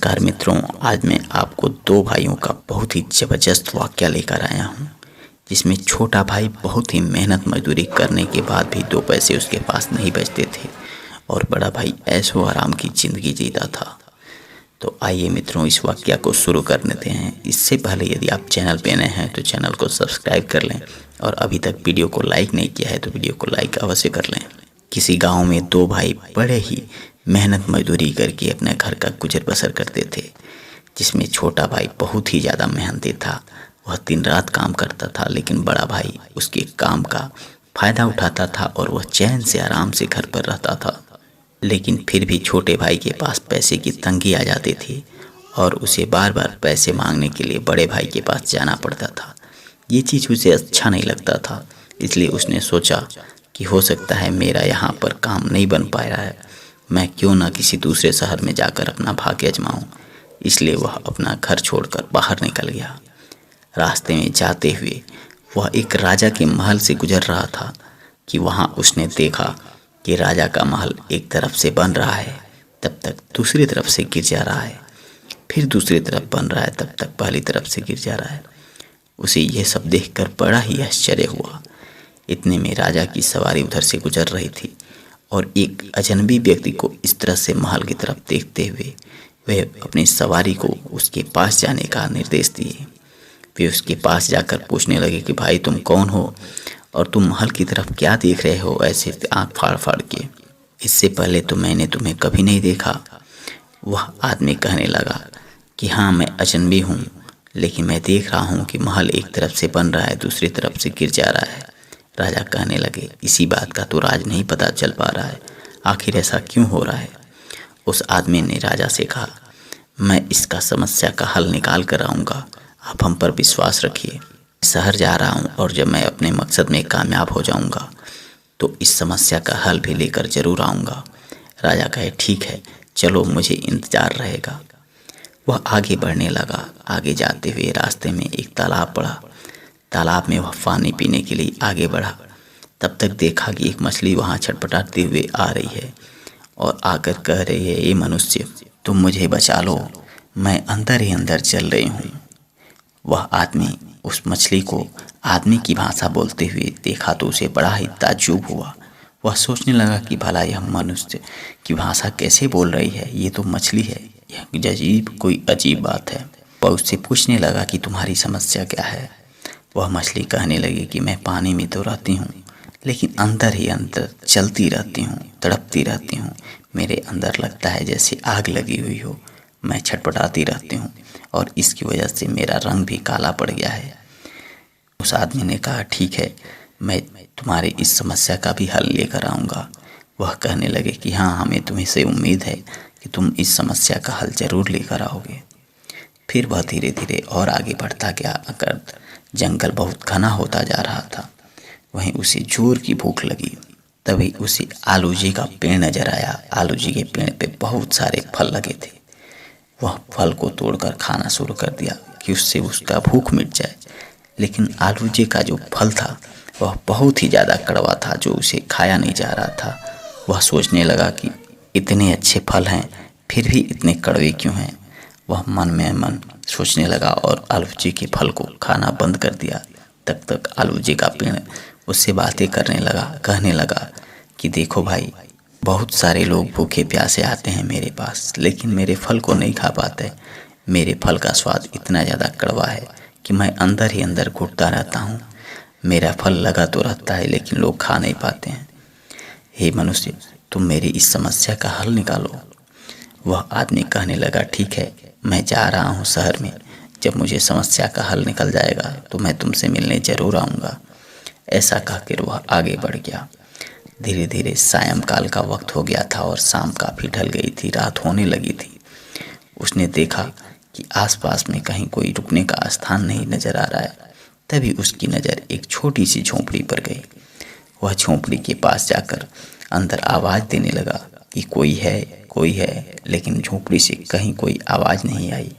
नमस्कार मित्रों, आज मैं आपको दो भाइयों का बहुत ही ज़बरदस्त वाक़या लेकर आया हूँ, जिसमें छोटा भाई बहुत ही मेहनत मजदूरी करने के बाद भी दो पैसे उसके पास नहीं बचते थे और बड़ा भाई ऐशो आराम की ज़िंदगी जीता था। तो आइए मित्रों, इस वाक़या को शुरू कर देते हैं। इससे पहले यदि आप चैनल पे नए हैं तो चैनल को सब्सक्राइब कर लें और अभी तक वीडियो को लाइक नहीं किया है तो वीडियो को लाइक अवश्य कर लें। किसी गाँव में दो भाई बड़े ही मेहनत मजदूरी करके अपने घर का गुजर बसर करते थे, जिसमें छोटा भाई बहुत ही ज़्यादा मेहनती था। वह दिन रात काम करता था, लेकिन बड़ा भाई उसके काम का फ़ायदा उठाता था और वह चैन से आराम से घर पर रहता था। लेकिन फिर भी छोटे भाई के पास पैसे की तंगी आ जाती थी और उसे बार बार पैसे मांगने के लिए बड़े भाई के पास जाना पड़ता था। ये चीज़ उसे अच्छा नहीं लगता था, इसलिए उसने सोचा कि हो सकता है मेरा यहाँ पर काम नहीं बन पा रहा है, मैं क्यों ना किसी दूसरे शहर में जाकर अपना भाग्य आजमाऊं। इसलिए वह अपना घर छोड़कर बाहर निकल गया। रास्ते में जाते हुए वह एक राजा के महल से गुजर रहा था कि वहाँ उसने देखा कि राजा का महल एक तरफ से बन रहा है, तब तक दूसरी तरफ से गिर जा रहा है, फिर दूसरी तरफ बन रहा है, तब तक पहली तरफ से गिर जा रहा है। उसे यह सब देखकर बड़ा ही आश्चर्य हुआ। इतने में राजा की सवारी उधर से गुजर रही थी और एक अजनबी व्यक्ति को इस तरह से महल की तरफ देखते हुए वे अपनी सवारी को उसके पास जाने का निर्देश दिए। वे उसके पास जाकर पूछने लगे कि भाई तुम कौन हो और तुम महल की तरफ क्या देख रहे हो ऐसे आँख फाड़ फाड़ के? इससे पहले तो मैंने तुम्हें कभी नहीं देखा। वह आदमी कहने लगा कि हाँ, मैं अजनबी हूँ, लेकिन मैं देख रहा हूँ कि महल एक तरफ से बन रहा है, दूसरी तरफ से गिर जा रहा है। राजा कहने लगे, इसी बात का तो राज नहीं पता चल पा रहा है, आखिर ऐसा क्यों हो रहा है? उस आदमी ने राजा से कहा, मैं इसका समस्या का हल निकाल कर आऊँगा, आप हम पर विश्वास रखिए। शहर जा रहा हूँ और जब मैं अपने मकसद में कामयाब हो जाऊँगा तो इस समस्या का हल भी लेकर जरूर आऊँगा। राजा कहे, ठीक है, चलो, मुझे इंतज़ार रहेगा। वह आगे बढ़ने लगा। आगे जाते हुए रास्ते में एक तालाब पड़ा। तालाब में वह पानी पीने के लिए आगे बढ़ा। तब तक देखा कि एक मछली वहाँ छटपटाते हुए आ रही है और आकर कह रही है, ये मनुष्य, तुम मुझे बचा लो, मैं अंदर ही अंदर चल रही हूँ। वह आदमी उस मछली को आदमी की भाषा बोलते हुए देखा तो उसे बड़ा ही ताज्जुब हुआ। वह सोचने लगा कि भला यह मनुष्य की भाषा कैसे बोल रही है, ये तो मछली है, यह कोई अजीब बात है। वह उससे पूछने लगा कि तुम्हारी समस्या क्या है? वह मछली कहने लगी कि मैं पानी में तो रहती हूँ, लेकिन अंदर ही अंदर चलती रहती हूँ, तड़पती रहती हूँ। मेरे अंदर लगता है जैसे आग लगी हुई हो, मैं छटपटाती रहती हूँ और इसकी वजह से मेरा रंग भी काला पड़ गया है। उस आदमी ने कहा, ठीक है, मैं तुम्हारी इस समस्या का भी हल लेकर आऊँगा। वह कहने लगे कि हाँ, हमें तुम्हें से उम्मीद है कि तुम इस समस्या का हल ज़रूर लेकर आओगे। फिर वह धीरे धीरे और आगे बढ़ता गया। अगर जंगल बहुत घना होता जा रहा था, वहीं उसे जोर की भूख लगी। तभी उसे आलूजी का पेड़ नजर आया। आलूजी के पेड़ पे बहुत सारे फल लगे थे। वह फल को तोड़कर खाना शुरू कर दिया कि उससे उसका भूख मिट जाए। लेकिन आलूजी का जो फल था वह बहुत ही ज़्यादा कड़वा था, जो उसे खाया नहीं जा रहा था। वह सोचने लगा कि इतने अच्छे फल हैं फिर भी इतने कड़वे क्यों हैं। वह मन में मन सोचने लगा और आलूजी के फल को खाना बंद कर दिया। तब तक आलूजी का पेड़ उससे बातें करने लगा, कहने लगा कि देखो भाई, बहुत सारे लोग भूखे प्यासे आते हैं मेरे पास, लेकिन मेरे फल को नहीं खा पाते। मेरे फल का स्वाद इतना ज़्यादा कड़वा है कि मैं अंदर ही अंदर घुटता रहता हूँ। मेरा फल लगा तो रहता है, लेकिन लोग खा नहीं पाते हैं। हे मनुष्य, तुम मेरी इस समस्या का हल निकालो। वह आदमी कहने लगा, ठीक है, मैं जा रहा हूँ शहर में, जब मुझे समस्या का हल निकल जाएगा तो मैं तुमसे मिलने ज़रूर आऊँगा। ऐसा कहकर वह आगे बढ़ गया। धीरे धीरे सायंकाल का वक्त हो गया था और शाम काफ़ी ढल गई थी, रात होने लगी थी। उसने देखा कि आसपास में कहीं कोई रुकने का स्थान नहीं नज़र आ रहा है। तभी उसकी नज़र एक छोटी सी झोंपड़ी पर गई। वह झोंपड़ी के पास जाकर अंदर आवाज़ देने लगा कि कोई है, कोई है, लेकिन झोंपड़ी से कहीं कोई आवाज़ नहीं आई।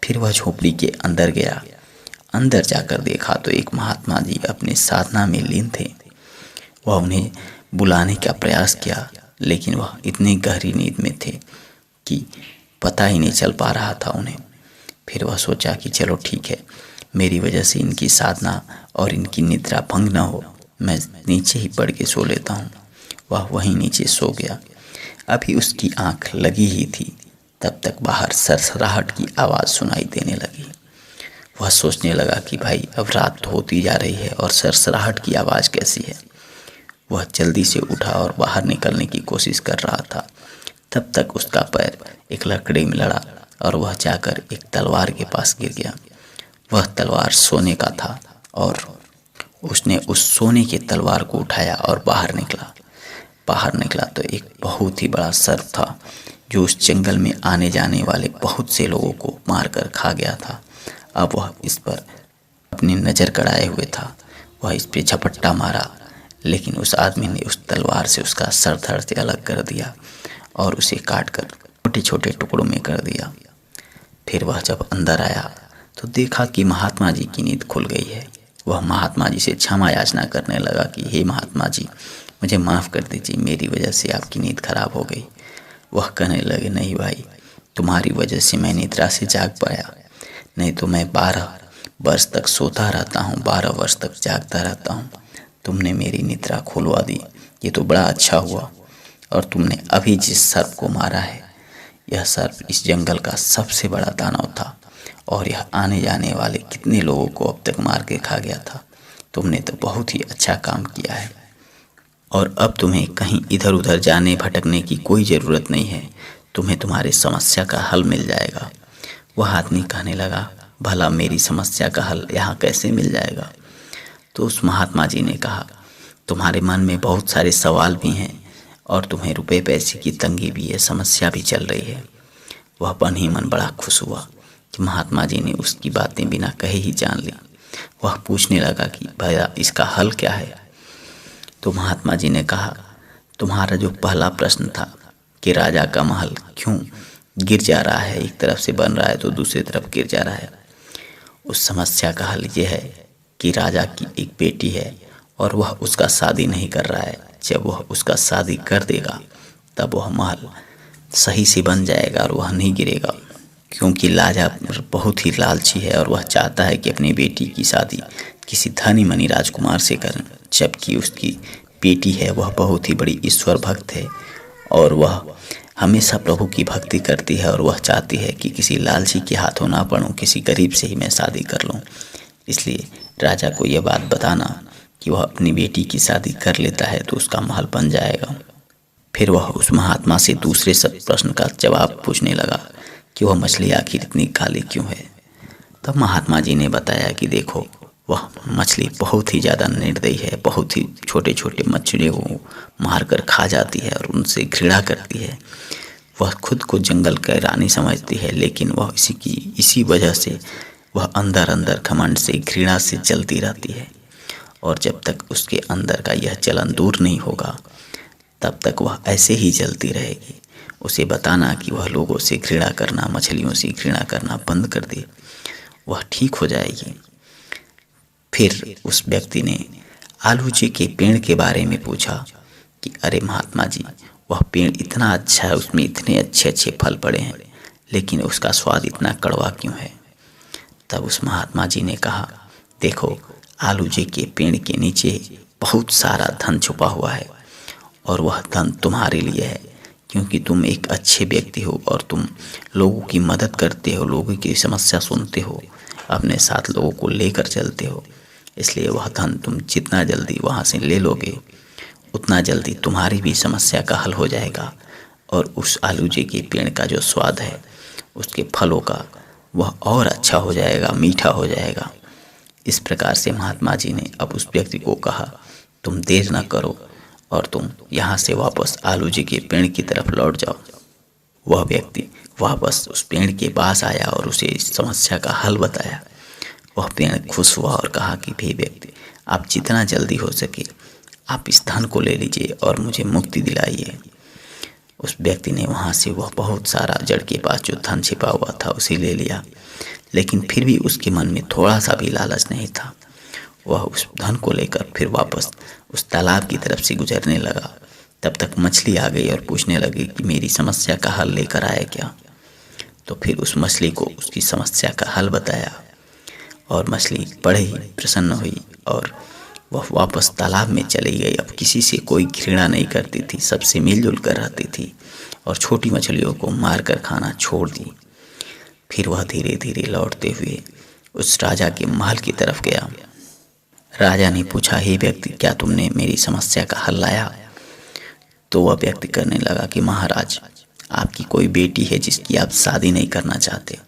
फिर वह झोंपड़ी के अंदर गया। अंदर जाकर देखा तो एक महात्मा जी अपने साधना में लीन थे। वह उन्हें बुलाने का प्रयास किया, लेकिन वह इतनी गहरी नींद में थे कि पता ही नहीं चल पा रहा था उन्हें। फिर वह सोचा कि चलो ठीक है, मेरी वजह से इनकी साधना और इनकी निद्रा भंग न हो, मैं नीचे ही पड़ के सो लेता हूँ। वह वहीं नीचे सो गया। अभी उसकी आंख लगी ही थी, तब तक बाहर सरसराहट की आवाज़ सुनाई देने लगी। वह सोचने लगा कि भाई अब रात तो होती जा रही है और सरसराहट की आवाज़ कैसी है। वह जल्दी से उठा और बाहर निकलने की कोशिश कर रहा था। तब तक उसका पैर एक लकड़ी में लड़ा और वह जाकर एक तलवार के पास गिर गया। वह तलवार सोने का था और उसने उस सोने की तलवार को उठाया और बाहर निकला तो एक बहुत ही बड़ा सर्प था जो उस जंगल में आने जाने वाले बहुत से लोगों को मारकर खा गया था। अब वह इस पर अपनी नज़र गड़ाए हुए था। वह इस पे झपट्टा मारा, लेकिन उस आदमी ने उस तलवार से उसका सर धड़ से अलग कर दिया और उसे काट कर छोटे छोटे टुकड़ों में कर दिया। फिर वह जब अंदर आया तो देखा कि महात्मा जी की नींद खुल गई है। वह महात्मा जी से क्षमा याचना करने लगा कि हे महात्मा जी, मुझे माफ़ कर दीजिए, मेरी वजह से आपकी नींद खराब हो गई। वह कहने लगे, नहीं भाई, तुम्हारी वजह से मैं निद्रा से जाग पाया, नहीं तो मैं 12 वर्ष तक सोता रहता हूँ, 12 वर्ष तक जागता रहता हूँ। तुमने मेरी निद्रा खुलवा दी, ये तो बड़ा अच्छा हुआ। और तुमने अभी जिस सर्प को मारा है, यह सर्प इस जंगल का सबसे बड़ा दानव था और यह आने जाने वाले कितने लोगों को अब तक मार के खा गया था। तुमने तो बहुत ही अच्छा काम किया है और अब तुम्हें कहीं इधर उधर जाने भटकने की कोई ज़रूरत नहीं है, तुम्हें तुम्हारी समस्या का हल मिल जाएगा। वह आदमी कहने लगा, भला मेरी समस्या का हल यहाँ कैसे मिल जाएगा? तो उस महात्मा जी ने कहा, तुम्हारे मन में बहुत सारे सवाल भी हैं और तुम्हें रुपए पैसे की तंगी भी है, समस्या भी चल रही है। वह मन ही मन बड़ा खुश हुआ कि महात्मा जी ने उसकी बातें बिना कहे ही जान ली। वह पूछने लगा कि भैया इसका हल क्या है? तो महात्मा जी ने कहा, तुम्हारा जो पहला प्रश्न था कि राजा का महल क्यों गिर जा रहा है, एक तरफ से बन रहा है तो दूसरी तरफ गिर जा रहा है, उस समस्या का हल ये है कि राजा की एक बेटी है और वह उसका शादी नहीं कर रहा है। जब वह उसका शादी कर देगा तब वह महल सही से बन जाएगा और वह नहीं गिरेगा, क्योंकि राजा बहुत ही लालची है और वह चाहता है कि अपनी बेटी की शादी किसी धनी मनी राजकुमार से करें, जबकि उसकी बेटी है वह बहुत ही बड़ी ईश्वर भक्त है और वह हमेशा प्रभु की भक्ति करती है और वह चाहती है कि किसी लालची के हाथों ना पड़ूं, किसी गरीब से ही मैं शादी कर लूं। इसलिए राजा को यह बात बताना कि वह अपनी बेटी की शादी कर लेता है तो उसका महल बन जाएगा। फिर वह उस महात्मा से दूसरे सब प्रश्न का जवाब पूछने लगा कि वह मछली आखिर इतनी काली क्यों है। तब महात्मा जी ने बताया कि देखो, वह मछली बहुत ही ज़्यादा निर्दयी है, बहुत ही छोटे छोटे मछलियों को मारकर खा जाती है और उनसे घृणा करती है। वह खुद को जंगल की रानी समझती है, लेकिन वह इसी वजह से वह अंदर अंदर घमंड से घृणा से जलती रहती है और जब तक उसके अंदर का यह जलन दूर नहीं होगा तब तक वह ऐसे ही जलती रहेगी। उसे बताना कि वह लोगों से घृणा करना, मछलियों से घृणा करना बंद कर दे, वह ठीक हो जाएगी। फिर उस व्यक्ति ने आलू जी के पेड़ के बारे में पूछा कि अरे महात्मा जी, वह पेड़ इतना अच्छा है, उसमें इतने अच्छे अच्छे फल पड़े हैं, लेकिन उसका स्वाद इतना कड़वा क्यों है? तब उस महात्मा जी ने कहा, देखो, आलू जी के पेड़ के नीचे बहुत सारा धन छुपा हुआ है और वह धन तुम्हारे लिए है, क्योंकि तुम एक अच्छे व्यक्ति हो और तुम लोगों की मदद करते हो, लोगों की समस्या सुनते हो, अपने साथ लोगों को लेकर चलते हो। इसलिए वह धन तुम जितना जल्दी वहाँ से ले लोगे उतना जल्दी तुम्हारी भी समस्या का हल हो जाएगा और उस आलू जी के पेड़ का जो स्वाद है उसके फलों का वह और अच्छा हो जाएगा, मीठा हो जाएगा। इस प्रकार से महात्मा जी ने अब उस व्यक्ति को कहा, तुम देर न करो और तुम यहाँ से वापस आलू जी के पेड़ की तरफ लौट जाओ। वह व्यक्ति वापस उस पेड़ के पास आया और उसे इस समस्या का हल बताया। वह पेड़ खुश हुआ और कहा कि हे व्यक्ति, आप जितना जल्दी हो सके आप इस धन को ले लीजिए और मुझे मुक्ति दिलाइए। उस व्यक्ति ने वहाँ से वह बहुत सारा जड़ के पास जो धन छिपा हुआ था उसे ले लिया, लेकिन फिर भी उसके मन में थोड़ा सा भी लालच नहीं था। वह उस धन को लेकर फिर वापस उस तालाब की तरफ से गुजरने लगा। तब तक मछली आ गई और पूछने लगी कि मेरी समस्या का हल लेकर आए क्या? तो फिर उस मछली को उसकी समस्या का हल बताया और मछली बड़े ही प्रसन्न हुई और वह वापस तालाब में चली गई। अब किसी से कोई घृणा नहीं करती थी, सबसे मिलजुल कर रहती थी और छोटी मछलियों को मारकर खाना छोड़ दी। फिर वह धीरे धीरे लौटते हुए उस राजा के महल की तरफ गया। राजा ने पूछा, हे व्यक्ति, क्या तुमने मेरी समस्या का हल लाया? तो वह व्यक्ति करने लगा कि महाराज, आपकी कोई बेटी है जिसकी आप शादी नहीं करना चाहते।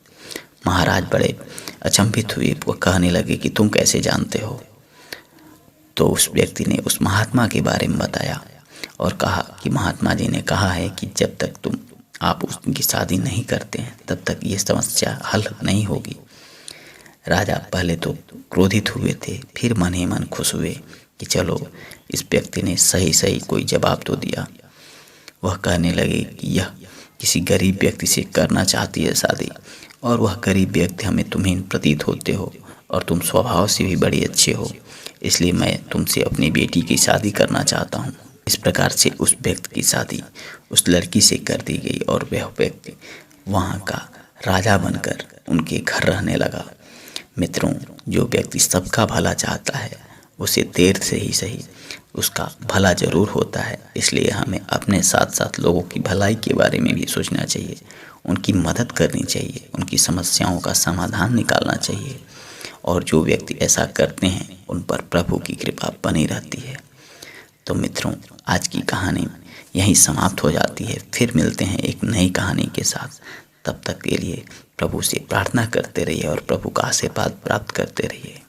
महाराज बड़े अचंभित हुए, वह कहने लगे कि तुम कैसे जानते हो? तो उस व्यक्ति ने उस महात्मा के बारे में बताया और कहा कि महात्मा जी ने कहा है कि जब तक आप उनकी शादी नहीं करते हैं तब तक ये समस्या हल नहीं होगी। राजा पहले तो क्रोधित हुए थे, फिर मन ही मन खुश हुए कि चलो इस व्यक्ति ने सही सही कोई जवाब तो दिया। वह कहने लगे कि यह किसी गरीब व्यक्ति से करना चाहती है शादी, और वह गरीब व्यक्ति हमें तुम्हें प्रतीत होते हो और तुम स्वभाव से भी बड़े अच्छे हो, इसलिए मैं तुमसे अपनी बेटी की शादी करना चाहता हूँ। इस प्रकार से उस व्यक्ति की शादी उस लड़की से कर दी गई और वह व्यक्ति वहाँ का राजा बनकर उनके घर रहने लगा। मित्रों, जो व्यक्ति सबका भला चाहता है उसे देर से ही सही उसका भला जरूर होता है। इसलिए हमें अपने साथ साथ लोगों की भलाई के बारे में भी सोचना चाहिए, उनकी मदद करनी चाहिए, उनकी समस्याओं का समाधान निकालना चाहिए। और जो व्यक्ति ऐसा करते हैं उन पर प्रभु की कृपा बनी रहती है। तो मित्रों, आज की कहानी यहीं समाप्त हो जाती है। फिर मिलते हैं एक नई कहानी के साथ। तब तक के लिए प्रभु से प्रार्थना करते रहिए और प्रभु का आशीर्वाद प्राप्त करते रहिए।